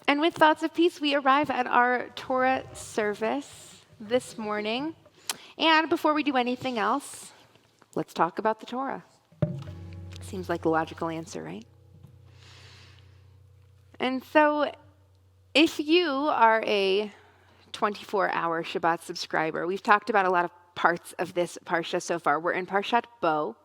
And with thoughts of peace, we arrive at our Torah service this morning. And before we do anything else, let's talk about the Torah. Seems like the logical answer, right? And so if you are a 24-hour Shabbat subscriber, we've talked about a lot of parts of this parsha so far. We're in Parashat Bo,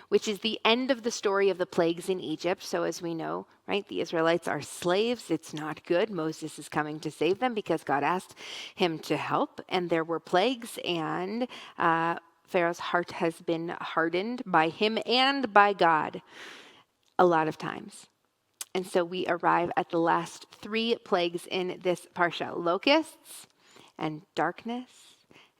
which is the end of the story of the plagues in Egypt. So as we know, right, the Israelites are slaves. It's not good. Moses is coming to save them because God asked him to help. And there were plagues, and Pharaoh's heart has been hardened by him and by God a lot of times. And so we arrive at the last three plagues in this parsha: locusts and darkness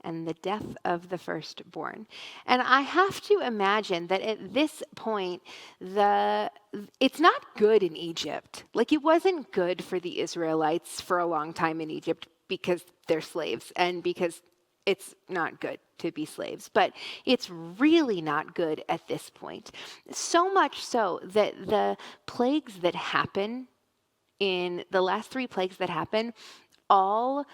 and the death of the firstborn. And I have to imagine that at this point, it's not good in Egypt. Like, it wasn't good for the Israelites for a long time in Egypt because they're slaves and because it's not good to be slaves. But it's really not good at this point. So much so that the plagues that happen, in the last three plagues that happen, all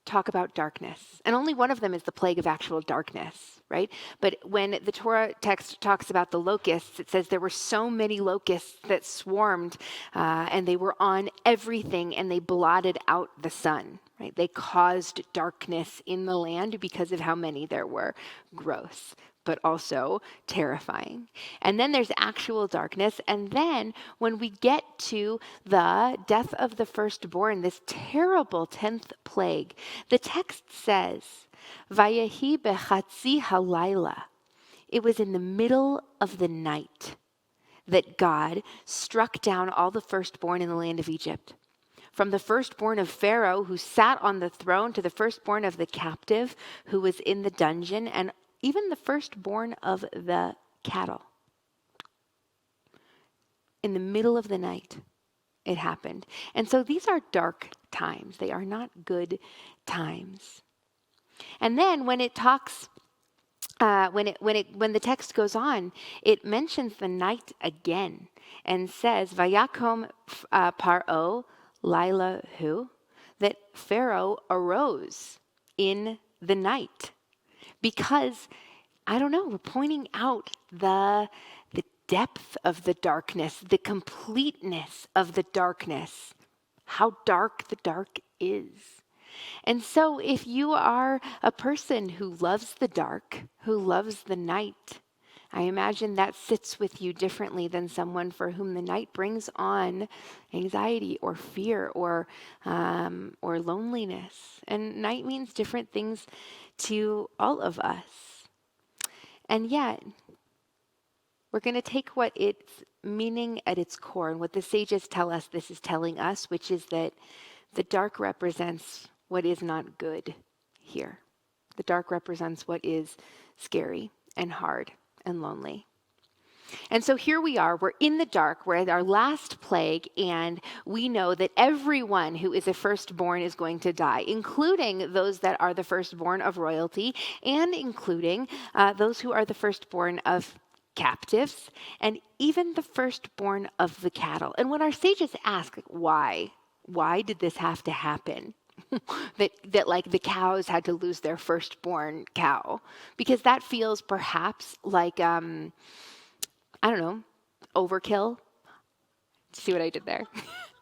talk about darkness. And only one of them is the plague of actual darkness, right? But when the Torah text talks about the locusts, it says there were so many locusts that swarmed and they were on everything and they blotted out the sun, right? They caused darkness in the land because of how many there were. Gross, but also terrifying. And then there's actual darkness. And then when we get to the death of the firstborn, this terrible 10th plague, the text says, Vayehi bechatzi halayla. It was in the middle of the night that God struck down all the firstborn in the land of Egypt. From the firstborn of Pharaoh, who sat on the throne, to the firstborn of the captive who was in the dungeon, and even the firstborn of the cattle. In the middle of the night, it happened. And so these are dark times. They are not good times. And then when it talks, when the text goes on, it mentions the night again and says, "Vayakom Paro Laila hu," that Pharaoh arose in the night. Because, I don't know, we're pointing out the depth of the darkness, the completeness of the darkness, how dark the dark is. And so if you are a person who loves the dark, who loves the night, I imagine that sits with you differently than someone for whom the night brings on anxiety or fear or loneliness. And night means different things to all of us. And yet, we're going to take what it's meaning at its core and what the sages tell us this is telling us, which is that the dark represents what is not good here. The dark represents what is scary and hard and lonely. And so here we are, we're in the dark, we're at our last plague, and we know that everyone who is a firstborn is going to die, including those that are the firstborn of royalty, and including those who are the firstborn of captives, and even the firstborn of the cattle. And when our sages ask, why did this have to happen? that like the cows had to lose their firstborn cow, because that feels perhaps like I don't know, overkill. See what I did there?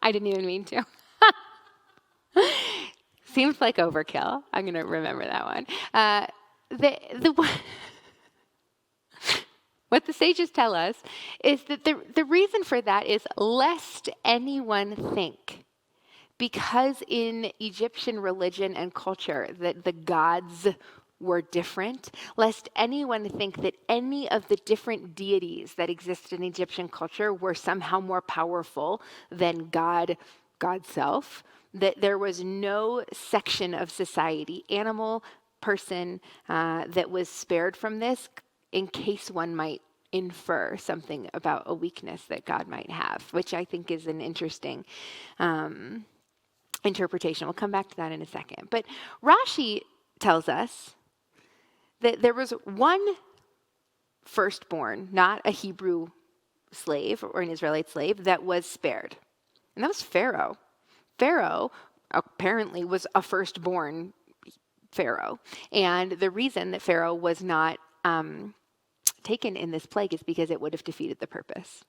I didn't even mean to. Seems like overkill. I'm going to remember that one. What the sages tell us is that the reason for that is lest anyone think, because in Egyptian religion and culture that the gods were different, lest anyone think that any of the different deities that exist in Egyptian culture were somehow more powerful than God's self, that there was no section of society, animal, person, that was spared from this, in case one might infer something about a weakness that God might have, which I think is an interesting interpretation. We'll come back to that in a second. But Rashi tells us that there was one firstborn, not a Hebrew slave or an Israelite slave, that was spared. and that was Pharaoh. Pharaoh apparently was a firstborn Pharaoh. And the reason that Pharaoh was not taken in this plague is because it would have defeated the purpose.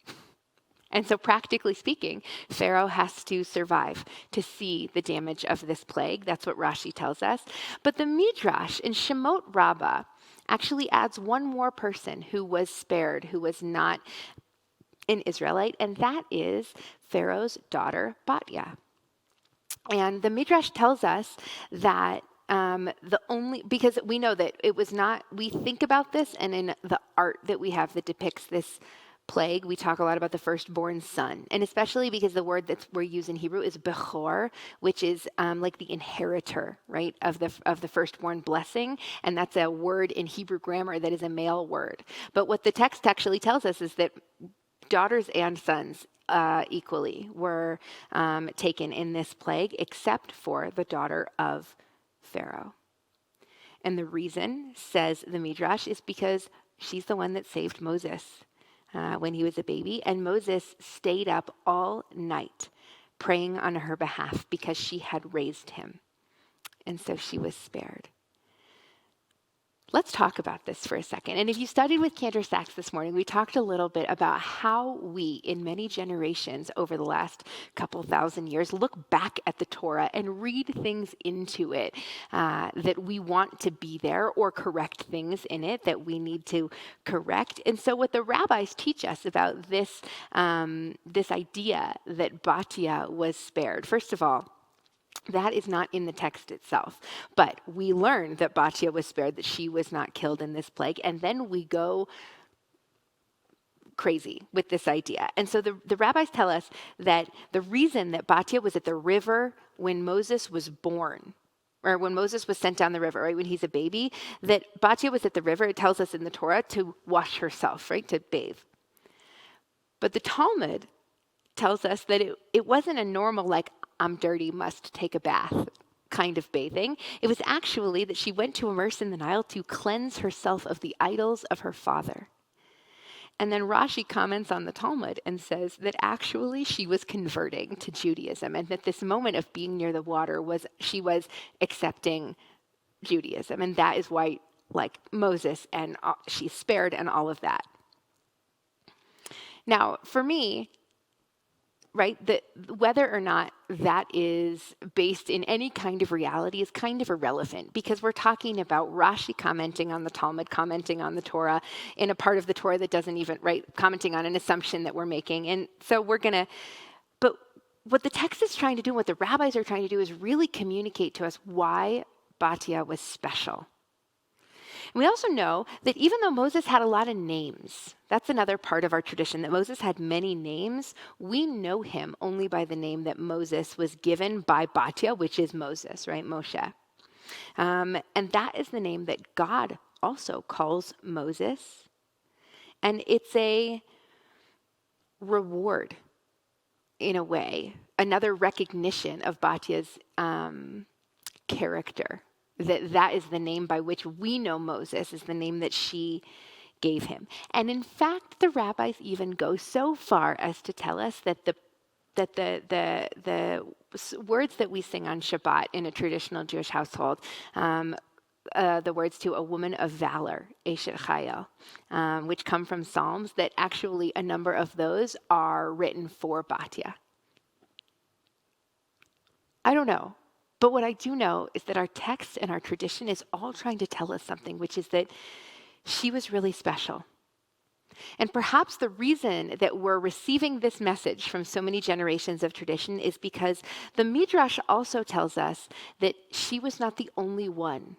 And so practically speaking, Pharaoh has to survive to see the damage of this plague. That's what Rashi tells us. But the Midrash in Shemot Rabbah actually adds one more person who was spared, who was not an Israelite, and that is Pharaoh's daughter, Batya. And the Midrash tells us that because we know that it was not, we think about this, and in the art that we have that depicts this plague, we talk a lot about the firstborn son, and especially because the word that we're using in Hebrew is bechor, which is like the inheritor, right, of the firstborn blessing, and that's a word in Hebrew grammar that is a male word. But what the text actually tells us is that daughters and sons equally were taken in this plague, except for the daughter of Pharaoh. And the reason, says the Midrash, is because she's the one that saved Moses when he was a baby. And Moses stayed up all night praying on her behalf because she had raised him. And so she was spared. Let's talk about this for a second. And if you studied with Cantor Sachs this morning, we talked a little bit about how we, in many generations over the last couple thousand years, look back at the Torah and read things into it that we want to be there, or correct things in it that we need to correct. And so what the rabbis teach us about this, this idea that Batya was spared, first of all, that is not in the text itself, but we learn that Batya was spared, that she was not killed in this plague, and then we go crazy with this idea. And so the rabbis tell us that the reason that Batya was at the river when Moses was born, or when Moses was sent down the river, right, when he's a baby, that Batya was at the river, it tells us in the Torah, to wash herself, right, to bathe. But the Talmud tells us that it wasn't a normal, like, I'm dirty, must take a bath kind of bathing. It was actually that she went to immerse in the Nile to cleanse herself of the idols of her father. And then Rashi comments on the Talmud and says that actually she was converting to Judaism, and that this moment of being near the water she was accepting Judaism. And that is why, like Moses, and she's spared and all of that. Now, for me, right, whether or not that is based in any kind of reality is kind of irrelevant, because we're talking about Rashi commenting on the Talmud, commenting on the Torah in a part of the Torah that doesn't even, right, commenting on an assumption that we're making. And so but what the text is trying to do, what the rabbis are trying to do, is really communicate to us why Batya was special. We also know that even though Moses had a lot of names, that's another part of our tradition, that Moses had many names, we know him only by the name that Moses was given by Batya, which is Moses, right, Moshe. And that is the name that God also calls Moses. And it's a reward, in a way, another recognition of Batya's character. That is the name by which we know Moses, is the name that she gave him. And in fact, the rabbis even go so far as to tell us that the words that we sing on Shabbat in a traditional Jewish household, the words to a woman of valor, Eshet Chayil, which come from Psalms, that actually a number of those are written for Batya. I don't know. But what I do know is that our text and our tradition is all trying to tell us something, which is that she was really special. And perhaps the reason that we're receiving this message from so many generations of tradition is because the Midrash also tells us that she was not the only one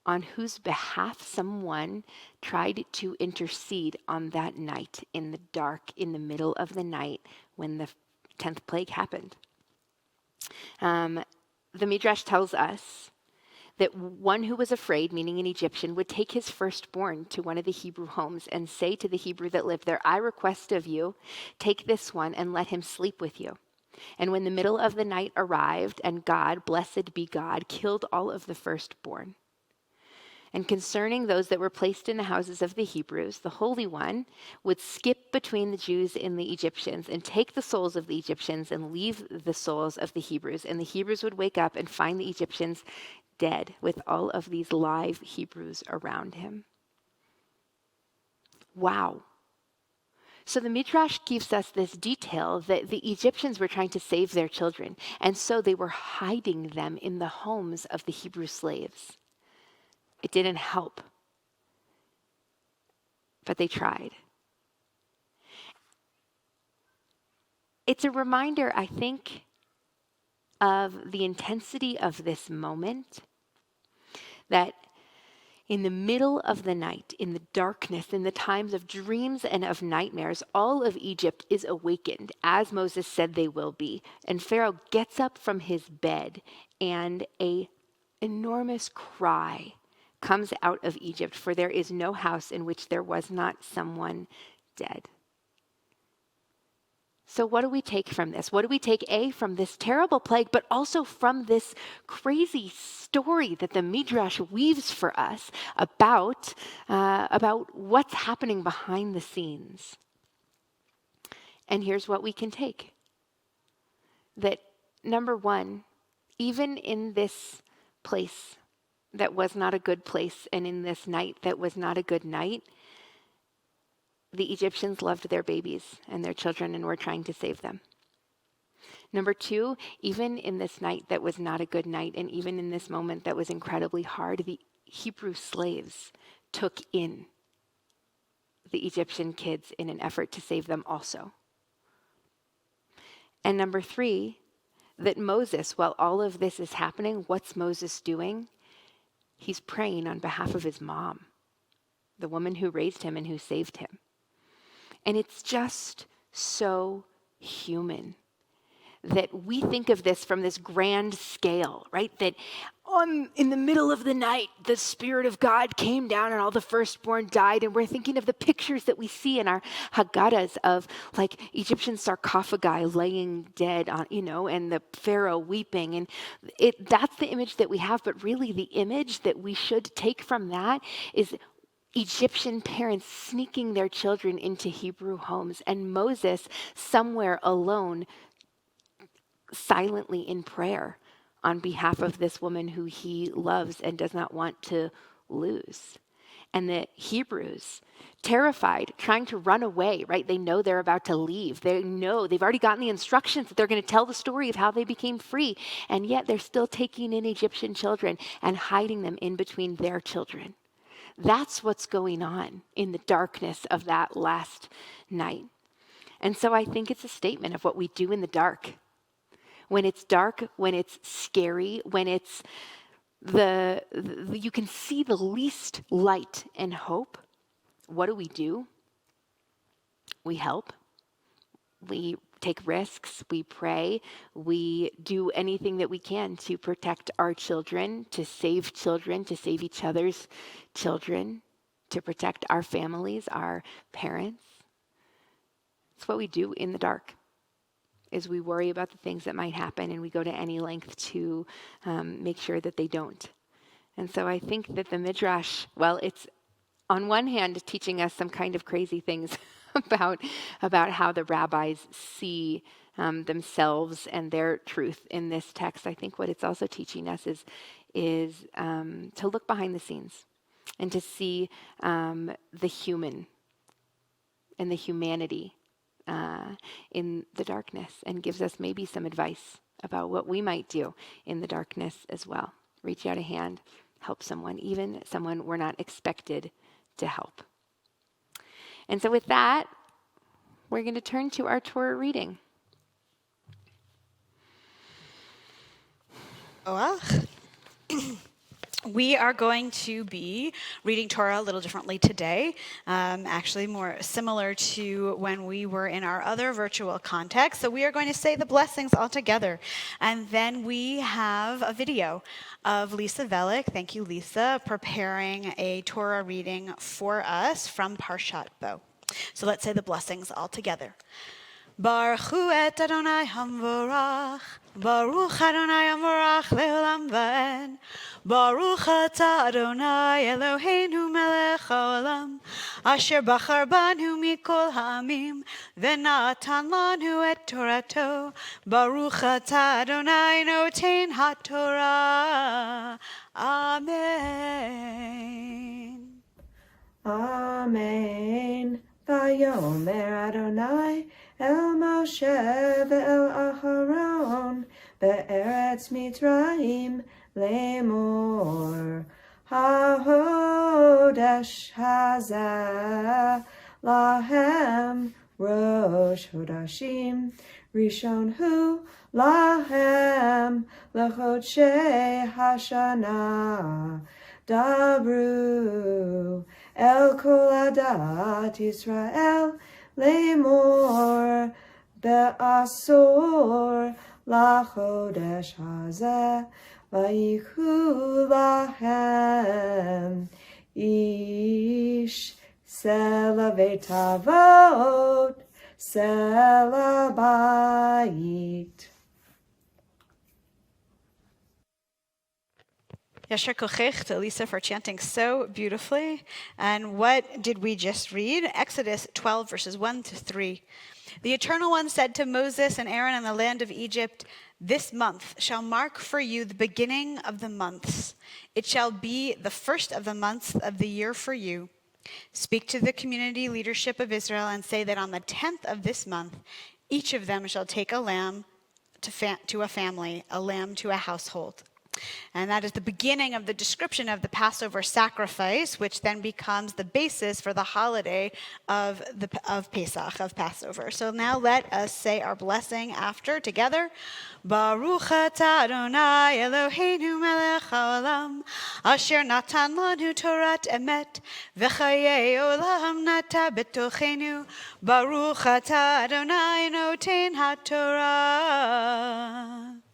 on whose behalf someone tried to intercede on that night in the dark, in the middle of the night when the 10th plague happened. The Midrash tells us that one who was afraid, meaning an Egyptian, would take his firstborn to one of the Hebrew homes and say to the Hebrew that lived there, I request of you, take this one and let him sleep with you. And when the middle of the night arrived and God, blessed be God, killed all of the firstborn. And concerning those that were placed in the houses of the Hebrews, the Holy One would skip between the Jews and the Egyptians and take the souls of the Egyptians and leave the souls of the Hebrews. And the Hebrews would wake up and find the Egyptians dead with all of these live Hebrews around him. Wow. So the Midrash gives us this detail that the Egyptians were trying to save their children, and so they were hiding them in the homes of the Hebrew slaves. It didn't help, but they tried. It's a reminder, I think, of the intensity of this moment, that in the middle of the night, in the darkness, in the times of dreams and of nightmares, all of Egypt is awakened, as Moses said they will be. And Pharaoh gets up from his bed, and an enormous cry comes out of Egypt, for there is no house in which there was not someone dead. So what do we take from this? What do we take, from this terrible plague, but also from this crazy story that the Midrash weaves for us about what's happening behind the scenes? And here's what we can take. That, number one, even in this place that was not a good place, and in this night that was not a good night, the Egyptians loved their babies and their children and were trying to save them. Number two, even in this night that was not a good night, and even in this moment that was incredibly hard, the Hebrew slaves took in the Egyptian kids in an effort to save them also. And number three, that Moses, while all of this is happening, what's Moses doing? He's praying on behalf of his mom, the woman who raised him and who saved him. And it's just so human that we think of this from this grand scale, right? That in the middle of the night, the Spirit of God came down and all the firstborn died. And we're thinking of the pictures that we see in our Haggadahs of like Egyptian sarcophagi laying dead on, and the Pharaoh weeping. And that's the image that we have. But really the image that we should take from that is Egyptian parents sneaking their children into Hebrew homes, and Moses somewhere alone, silently in prayer on behalf of this woman who he loves and does not want to lose. And the Hebrews, terrified, trying to run away, right? They know they're about to leave. They know they've already gotten the instructions that they're going to tell the story of how they became free. And yet they're still taking in Egyptian children and hiding them in between their children. That's what's going on in the darkness of that last night. And so I think it's a statement of what we do in the dark. When it's dark, when it's scary, when it's you can see the least light and hope, what do? We help. We take risks. We pray. We do anything that we can to protect our children, to save each other's children, to protect our families, our parents. It's what we do in the dark. Is we worry about the things that might happen, and we go to any length to make sure that they don't. And so I think that the Midrash, it's on one hand teaching us some kind of crazy things about how the rabbis see themselves and their truth in this text. I think what it's also teaching us is to look behind the scenes and to see the human and the humanity in the darkness, and gives us maybe some advice about what we might do in the darkness as well. Reach out a hand, help someone, even someone we're not expected to help. And so with that, we're going to turn to our Torah reading. We are going to be reading Torah a little differently today, actually more similar to when we were in our other virtual context. So we are going to say the blessings all together. And then we have a video of Lisa Velick, thank you Lisa, preparing a Torah reading for us from Parashat Bo. So let's say the blessings all together. Baruch hu et Adonai hamvorach, Baruch Adonai Amarach Leolam Vaed. Baruch Atah Adonai Eloheinu Melech Haolam, Asher Bachar Banu Mikol Ha'amim, V'natan Lanu et Torato. Baruch Atah Adonai Noten HaTorah. Amen. Amen. Vayomer Adonai el Moshe ve'el Aharon be'eretz Mitzrayim lemor. HaHodesh hazeh lahem rosh hodashim rishon hu lahem lechodshei hashana. Dabru el kol adat Yisrael lemor be'asor lachodesh hazeh vayichu lahem ish sela ve'tavot sela bayit. Yasher kochech to Lisa for chanting so beautifully. And what did we just read? Exodus 12, verses 1 to 3. The Eternal One said to Moses and Aaron in the land of Egypt, "This month shall mark for you the beginning of the months. It shall be the first of the months of the year for you. Speak to the community leadership of Israel and say that on the 10th of this month, each of them shall take a lamb to a family, a lamb to a household." And that is the beginning of the description of the Passover sacrifice, which then becomes the basis for the holiday of Pesach, of Passover. So now let us say our blessing after together. Baruch atah Adonai Eloheinu melech haolam, asher natan lanu Torat emet, v'chayei olam nata betochenu. Baruch atah Adonai noten haTorah.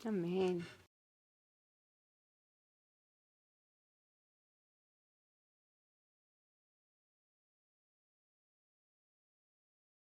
Amen.